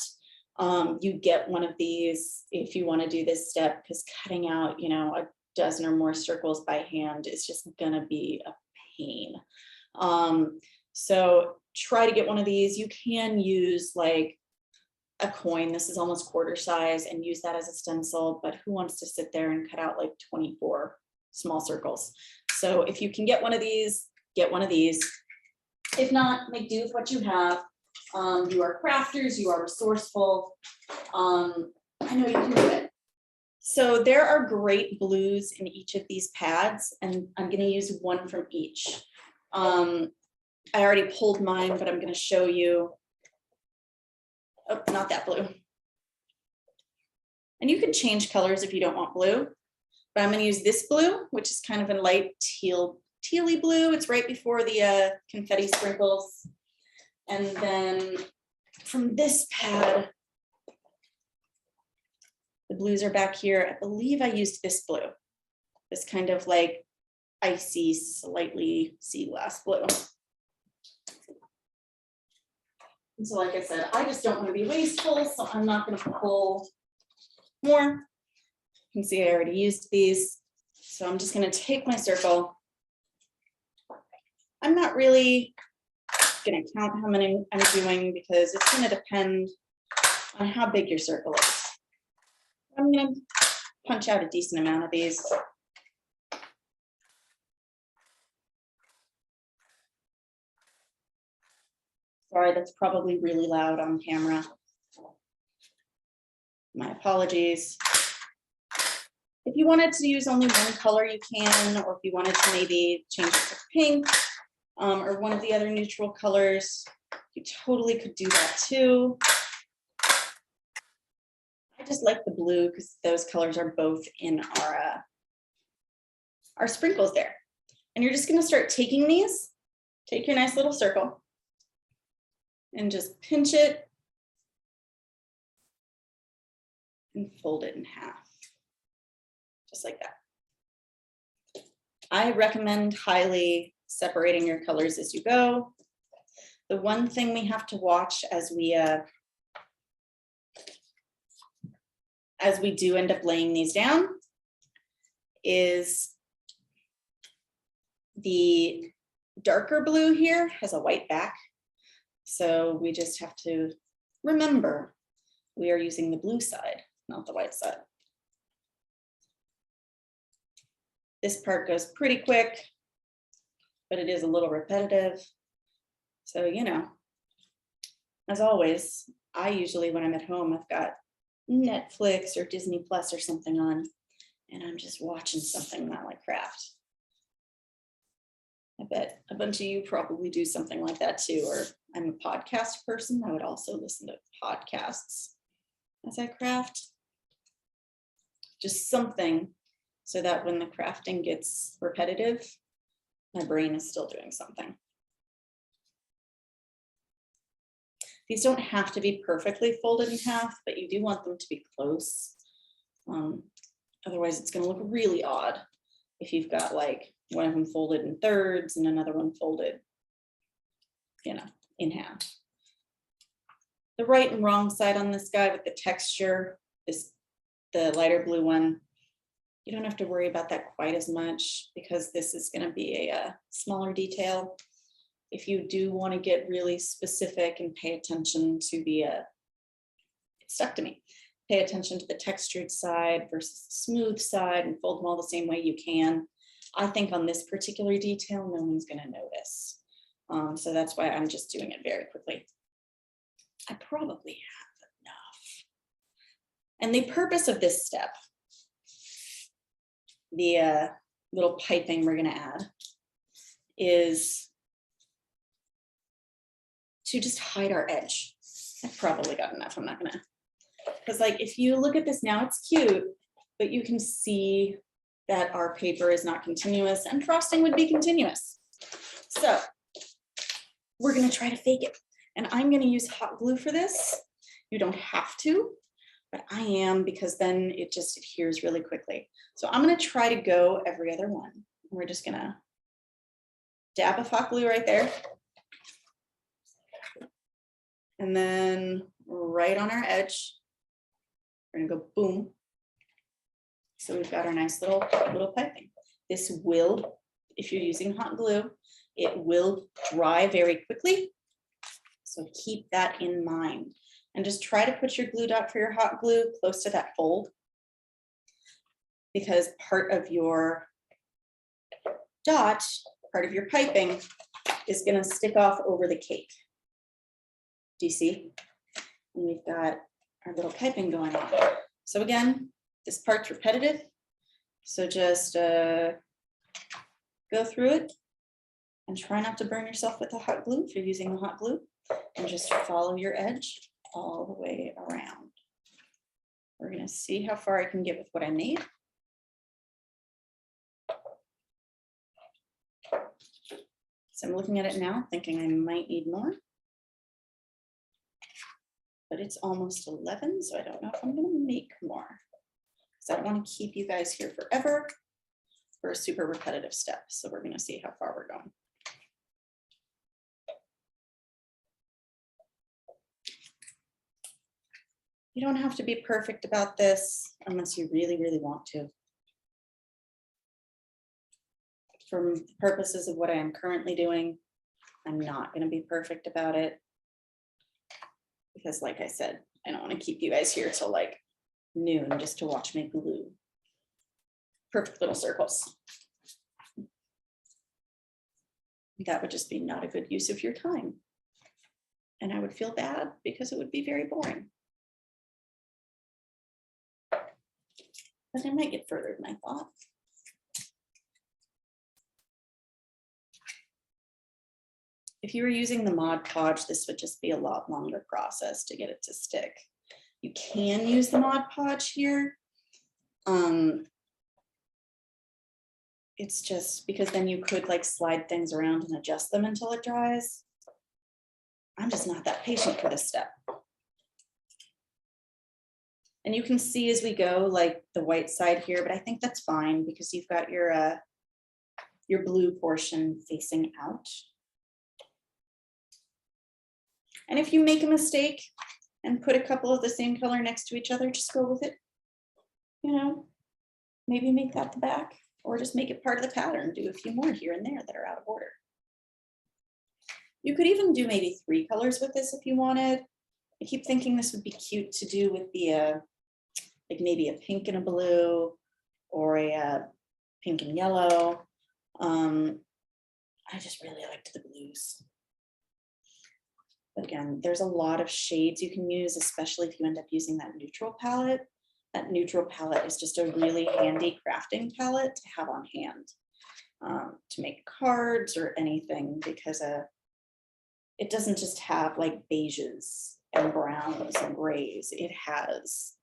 you get one of these if you want to do this step, because cutting out, a dozen or more circles by hand is just going to be a pain. So try to get one of these. You can use like a coin. This is almost quarter size, and use that as a stencil, but who wants to sit there and cut out like 24 small circles? So if you can get one of these, get one of these. If not, make do with what you have. You are crafters, you are resourceful. I know you can do it. So there are great blues in each of these pads, and I'm going to use one from each. I already pulled mine, but I'm going to show you. Oh, not that blue. And you can change colors if you don't want blue, But I'm gonna use this blue, which is kind of a light tealy blue. It's right before the confetti sprinkles. And then from this pad, the blues are back here. I believe I used this blue, this kind of like icy, slightly sea glass blue. And so like I said, I just don't want to be wasteful, so I'm not going to pull more. You can see I already used these. So I'm just going to take my circle. I'm not really going to count how many I'm doing because it's going to depend on how big your circle is. I'm going to punch out a decent amount of these. Sorry, that's probably really loud on camera. My apologies. If you wanted to use only one color, you can, or if you wanted to maybe change it to pink or one of the other neutral colors, you totally could do that too. I just like the blue because those colors are both in our sprinkles there. And you're just going to start taking these, take your nice little circle and just pinch it and fold it in half, just like that. I recommend highly separating your colors as you go. The one thing we have to watch as we do end up laying these down is the darker blue here has a white back. So we just have to remember we are using the blue side, not the white side. This part goes pretty quick, but it is a little repetitive. So, you know, as always, I usually, when I'm at home, I've got Netflix or Disney Plus or something on, and I'm just watching something that I like craft. I bet a bunch of you probably do something like that too, or I'm a podcast person. I would also listen to podcasts as I craft. Just something so that when the crafting gets repetitive, my brain is still doing something. These don't have to be perfectly folded in half, but you do want them to be close. Otherwise, it's going to look really odd if you've got like one of them folded in thirds and another one folded, you know, in half. The right and wrong side on this guy with the texture is the lighter blue one. You don't have to worry about that quite as much because this is going to be a smaller detail. If you do want to get really specific and pay attention to the, it stuck to me, pay attention to the textured side versus the smooth side and fold them all the same way you can. I think on this particular detail, no one's going to notice. So that's why I'm just doing it very quickly. I probably have enough. And the purpose of this step, the little piping we're going to add, is to just hide our edge. I've probably got enough. I'm not going to, because like if you look at this now, it's cute, but you can see that our paper is not continuous and frosting would be continuous. So we're going to try to fake it. And I'm going to use hot glue for this. You don't have to, but I am because then it just adheres really quickly. So I'm going to try to go every other one. We're just going to dab of hot glue right there. And then right on our edge, we're going to go boom. So we've got our nice little piping. This will, if you're using hot glue, it will dry very quickly. So keep that in mind. And just try to put your glue dot for your hot glue close to that fold, because part of your dot, part of your piping is going to stick off over the cake. Do you see? And we've got our little piping going on. So again, this part's repetitive. So just go through it and try not to burn yourself with the hot glue if you're using the hot glue, and just follow your edge all the way around. We're going to see how far I can get with what I made. So I'm looking at it now, thinking I might need more. But it's almost 11, so I don't know if I'm gonna make more. Because I don't want to keep you guys here forever for a super repetitive step. So we're gonna see how far we're going. You don't have to be perfect about this unless you really, really want to. For the purposes of what I am currently doing, I'm not going to be perfect about it. Because like I said, I don't want to keep you guys here till like noon just to watch me glue perfect little circles. That would just be not a good use of your time. And I would feel bad because it would be very boring. But I might get further than I thought. If you were using the Mod Podge, this would just be a lot longer process to get it to stick. You can use the Mod Podge here. It's just because then you could like slide things around and adjust them until it dries. I'm just not that patient for this step. And you can see as we go, like the white side here, but I think that's fine because you've got your blue portion facing out. And if you make a mistake and put a couple of the same color next to each other, just go with it. You know, maybe make that the back or just make it part of the pattern. Do a few more here and there that are out of order. You could even do maybe 3 colors with this if you wanted. I keep thinking this would be cute to do with the, like maybe a pink and a blue or a pink and yellow. I just really liked the blues. But again, there's a lot of shades you can use, especially if you end up using that neutral palette. That neutral palette is just a really handy crafting palette to have on hand to make cards or anything, because it doesn't just have like beiges and browns and grays. It has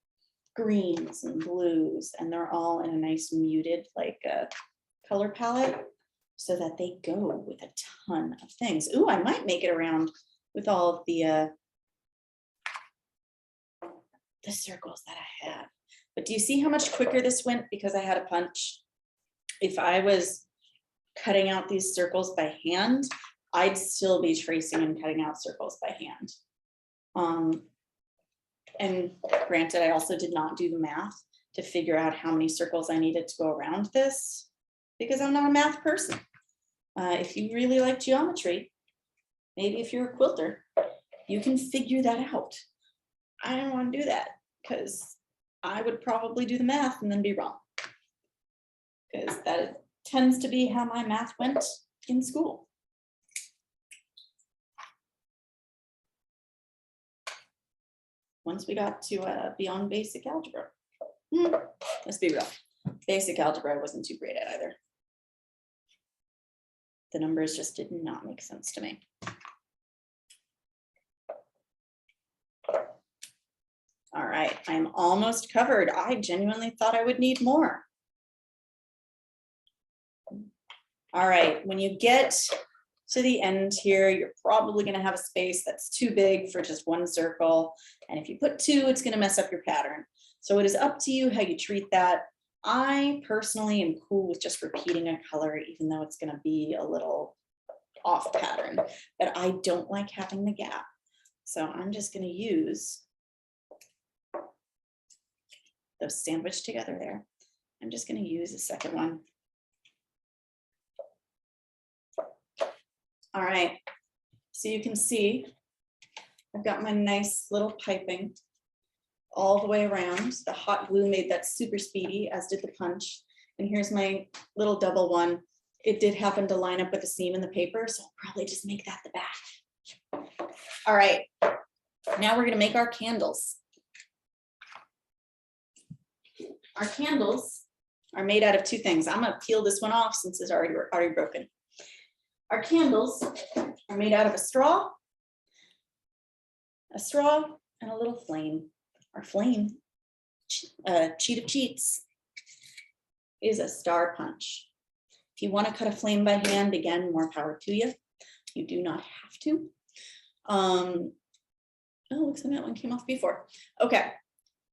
greens and blues, and they're all in a nice muted like color palette so that they go with a ton of things. Ooh, I might make it around with all of the circles that I had. But do you see how much quicker this went because I had a punch? If I was cutting out these circles by hand, I'd still be tracing and cutting out circles by hand. And granted, I also did not do the math to figure out how many circles I needed to go around this because I'm not a math person. If you really like geometry, maybe if you're a quilter, you can figure that out. I don't want to do that because I would probably do the math and then be wrong. Because that tends to be how my math went in school. Once we got to beyond basic algebra. Let's be real. Basic algebra I wasn't too great at either. The numbers just did not make sense to me. All right, I'm almost covered. I genuinely thought I would need more. All right, when you get to the end here, you're probably going to have a space that's too big for just one circle. And if you put 2, it's going to mess up your pattern. So it is up to you how you treat that. I personally am cool with just repeating a color, even though it's going to be a little off pattern, but I don't like having the gap. So I'm just going to use those sandwiched together there. I'm just going to use a second one. All right, so you can see I've got my nice little piping all the way around. The hot glue made that super speedy, as did the punch. And here's my little double one. It did happen to line up with the seam in the paper, so I'll probably just make that the back. All right, now we're gonna make our candles. Our candles are made out of 2 things. I'm gonna peel this one off since it's already broken. Our candles are made out of a straw, and a little flame. Our flame, cheat of cheats, is a star punch. If you want to cut a flame by hand, again, more power to you. You do not have to. Oh, looks like that one came off before. Okay,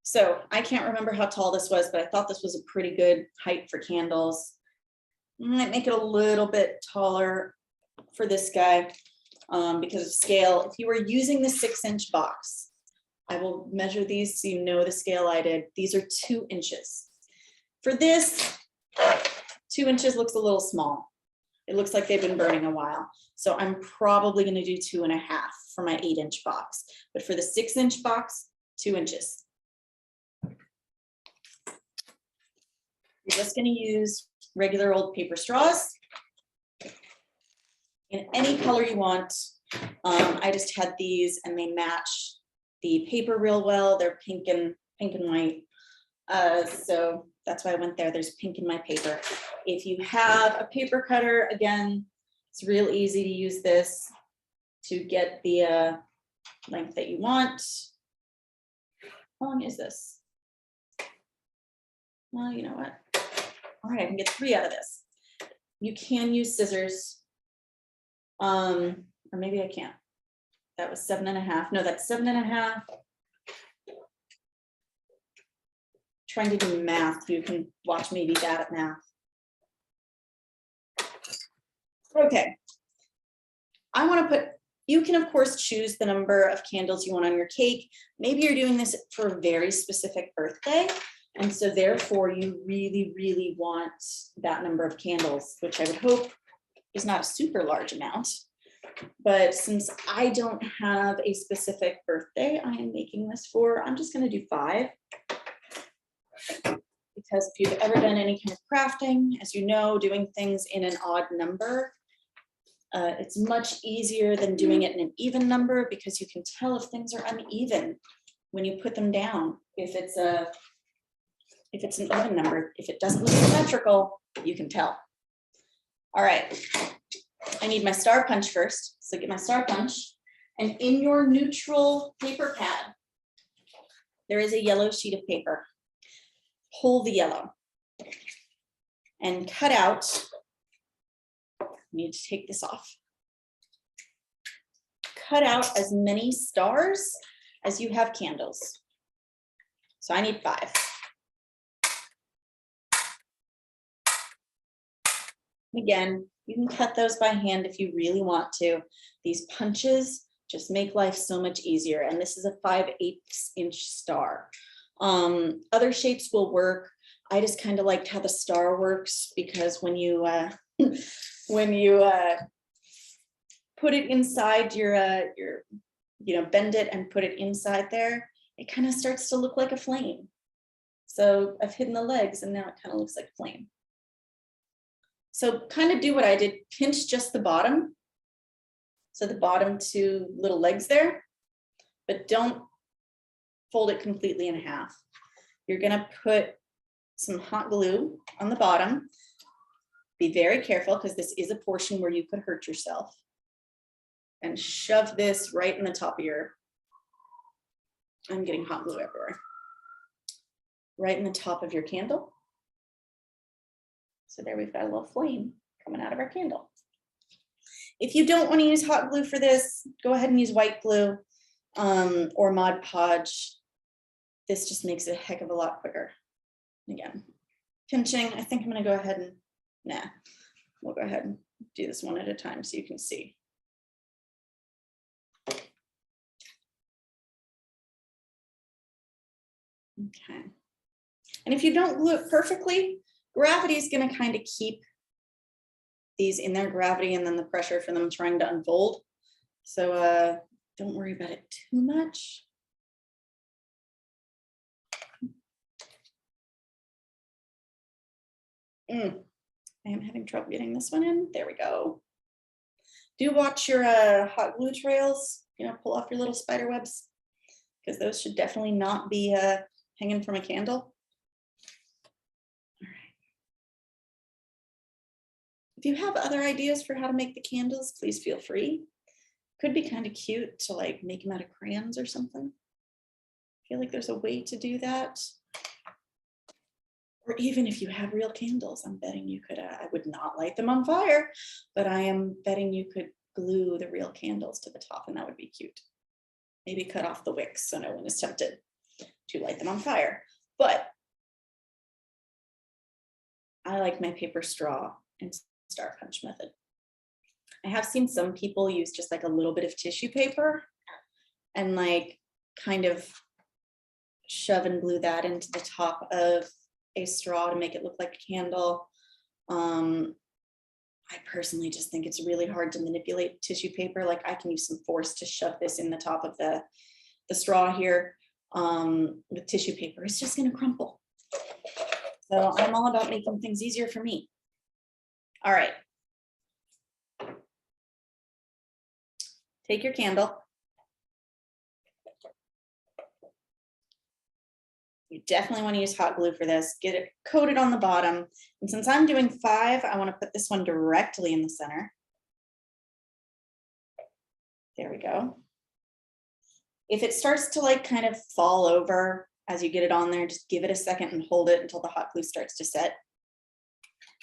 so I can't remember how tall this was, but I thought this was a pretty good height for candles. Might make it a little bit taller for this guy because of scale. If you were using the 6-inch box, I will measure these so you know the scale I did. These are 2 inches. For this, 2 inches looks a little small. It looks like they've been burning a while. So I'm probably going to do 2.5 for my 8-inch box. But for the 6-inch box, 2 inches. You're just going to use regular old paper straws in any color you want. I just had these and they match the paper real well. They're pink and white. So that's why I went there. There's pink in my paper. If you have a paper cutter, again, it's real easy to use this to get the length that you want. How long is this? Well, you know what? All right, I can get 3 out of this. You can use scissors. Or maybe I can't. That was 7.5. No, that's 7.5. Trying to do math. You can watch me be bad at math. Okay. I want to put, you can of course choose the number of candles you want on your cake. Maybe you're doing this for a very specific birthday. And so therefore you really, really want that number of candles, which I would hope is not a super large amount. But since I don't have a specific birthday I am making this for, I'm just going to do 5. Because if you've ever done any kind of crafting, as you know, doing things in an odd number, it's much easier than doing it in an even number because you can tell if things are uneven when you put them down. If it's an even number, if it doesn't look symmetrical, you can tell. All right, I need my star punch first. So get my star punch. And in your neutral paper pad, there is a yellow sheet of paper. Pull the yellow and cut out. I need to take this off. Cut out as many stars as you have candles. So I need 5. Again, you can cut those by hand if you really want to. These punches just make life so much easier. And this is a 5/8" star. Other shapes will work. I just kind of liked how the star works because when you put it inside your bend it and put it inside there, it kind of starts to look like a flame. So I've hidden the legs and now it kind of looks like a flame. So kind of do what I did, pinch just the bottom. So the bottom 2 little legs there, but don't fold it completely in half. You're gonna put some hot glue on the bottom. Be very careful because this is a portion where you could hurt yourself. And shove this right in the top of your, I'm getting hot glue everywhere. Right in the top of your candle. So there we've got a little flame coming out of our candle. If you don't want to use hot glue for this, go ahead and use white glue or Mod Podge. This just makes it a heck of a lot quicker. Again, pinching, I think I'm going to go ahead and, we'll go ahead and do this one at a time so you can see. Okay. And if you don't glue it perfectly, gravity is going to kind of keep these in their gravity and then the pressure for them trying to unfold. So don't worry about it too much. I am having trouble getting this one in. There we go. Do watch your hot glue trails, pull off your little spider webs because those should definitely not be hanging from a candle. All right. If you have other ideas for how to make the candles, please feel free. Could be kind of cute to like make them out of crayons or something. I feel like there's a way to do that. Or even if you have real candles, I'm betting you could, I would not light them on fire, but I am betting you could glue the real candles to the top, and that would be cute. Maybe cut off the wicks so no one is tempted to light them on fire. But I like my paper straw and star punch method. I have seen some people use just like a little bit of tissue paper and like kind of shove and glue that into the top of a straw to make it look like a candle. I personally just think it's really hard to manipulate tissue paper. Like I can use some force to shove this in the top of the straw here. With tissue paper, it's just going to crumple. So I'm all about making things easier for me. All right. Take your candle. You definitely want to use hot glue for this. Get it coated on the bottom. And since I'm doing 5, I want to put this one directly in the center. There we go. If it starts to like kind of fall over as you get it on there, just give it a second and hold it until the hot glue starts to set.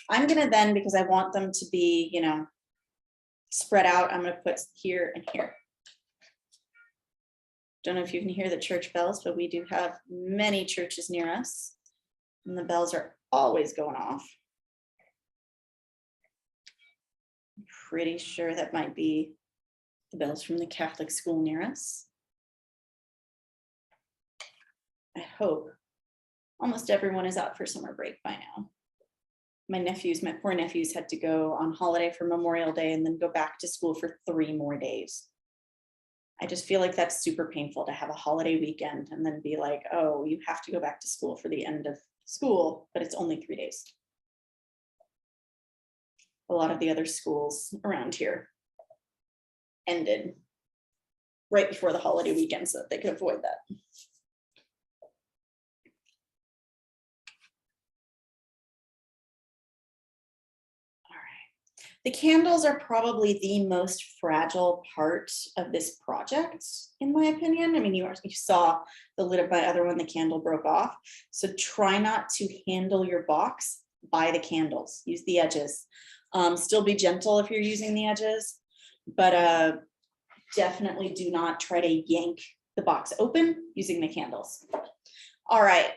I'm gonna then, because I want them to be, you know, spread out, I'm gonna put here and here. Don't know if you can hear the church bells, but we do have many churches near us, and the bells are always going off. I'm pretty sure that might be the bells from the Catholic school near us. I hope almost everyone is out for summer break by now. My poor nephews had to go on holiday for Memorial Day and then go back to school for 3 more days. I just feel like that's super painful to have a holiday weekend and then be like, oh, you have to go back to school for the end of school, but it's only 3 days. A lot of the other schools around here ended right before the holiday weekend so that they could avoid that. The candles are probably the most fragile part of this project, in my opinion. I mean, you saw the lid of my other one, the candle broke off. So try not to handle your box by the candles. Use the edges. Still be gentle if you're using the edges, but definitely do not try to yank the box open using the candles. All right.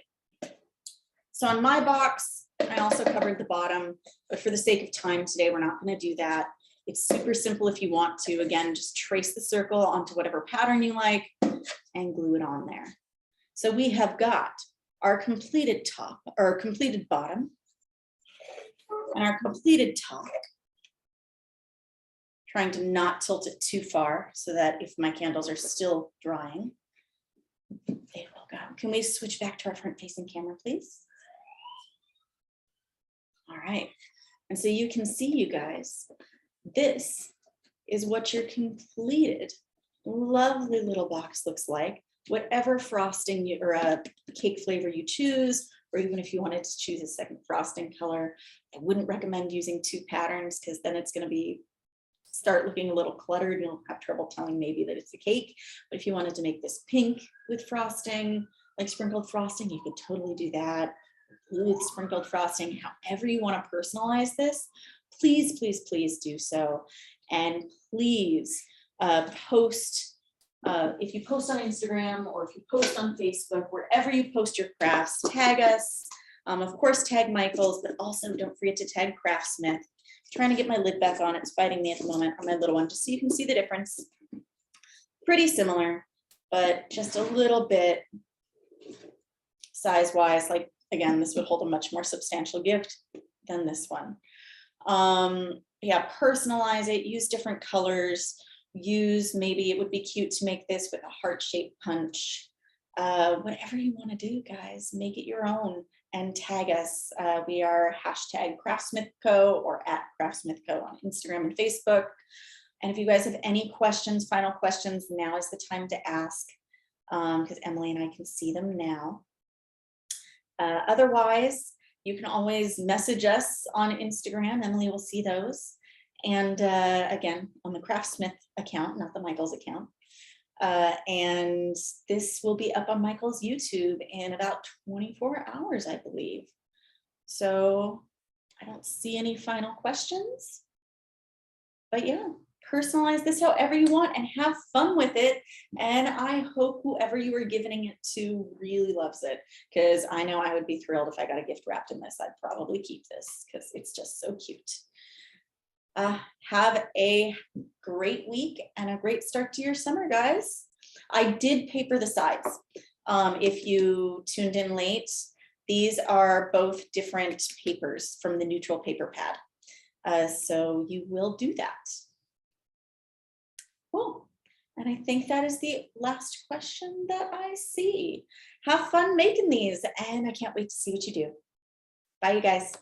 So on my box, I also covered the bottom, but for the sake of time today, we're not going to do that. It's super simple if you want to. Again, just trace the circle onto whatever pattern you like and glue it on there. So we have got our completed top, or completed bottom, and our completed top. Trying to not tilt it too far so that if my candles are still drying, they will go. Can we switch back to our front-facing camera, please? All right, and so you can see, you guys, this is what your completed lovely little box looks like. Whatever frosting you, or a cake flavor you choose, or even if you wanted to choose a second frosting color, I wouldn't recommend using 2 patterns because then it's going to start looking a little cluttered. You'll have trouble telling maybe that it's a cake. But if you wanted to make this pink with frosting, like sprinkled frosting, you could totally do that. Blue with sprinkled frosting, however you want to personalize this, please, please, please do so. And please post, if you post on Instagram or if you post on Facebook, wherever you post your crafts, tag us. Of course, tag Michaels, but also don't forget to tag Craftsmith. Trying to get my lid back on. It's biting me at the moment on my little one, just so you can see the difference. Pretty similar, but just a little bit size-wise, like, again, this would hold a much more substantial gift than this one. Yeah, personalize it, use different colors, maybe it would be cute to make this with a heart-shaped punch. Whatever you want to do, guys, make it your own and tag us. We are #CraftsmithCo or @CraftsmithCo on Instagram and Facebook. And if you guys have any questions, final questions, now is the time to ask, because Emily and I can see them now. Otherwise, you can always message us on Instagram. Emily will see those. And again, on the Craftsmith account, not the Michaels account. And this will be up on Michael's YouTube in about 24 hours, I believe. So I don't see any final questions. But yeah, personalize this however you want and have fun with it. And I hope whoever you are giving it to really loves it, because I know I would be thrilled if I got a gift wrapped in this. I'd probably keep this because it's just so cute. Have a great week and a great start to your summer, guys. I did paper the sides. If you tuned in late, these are both different papers from the neutral paper pad. So you will do that. Cool. And I think that is the last question that I see. Have fun making these, and I can't wait to see what you do. Bye, you guys.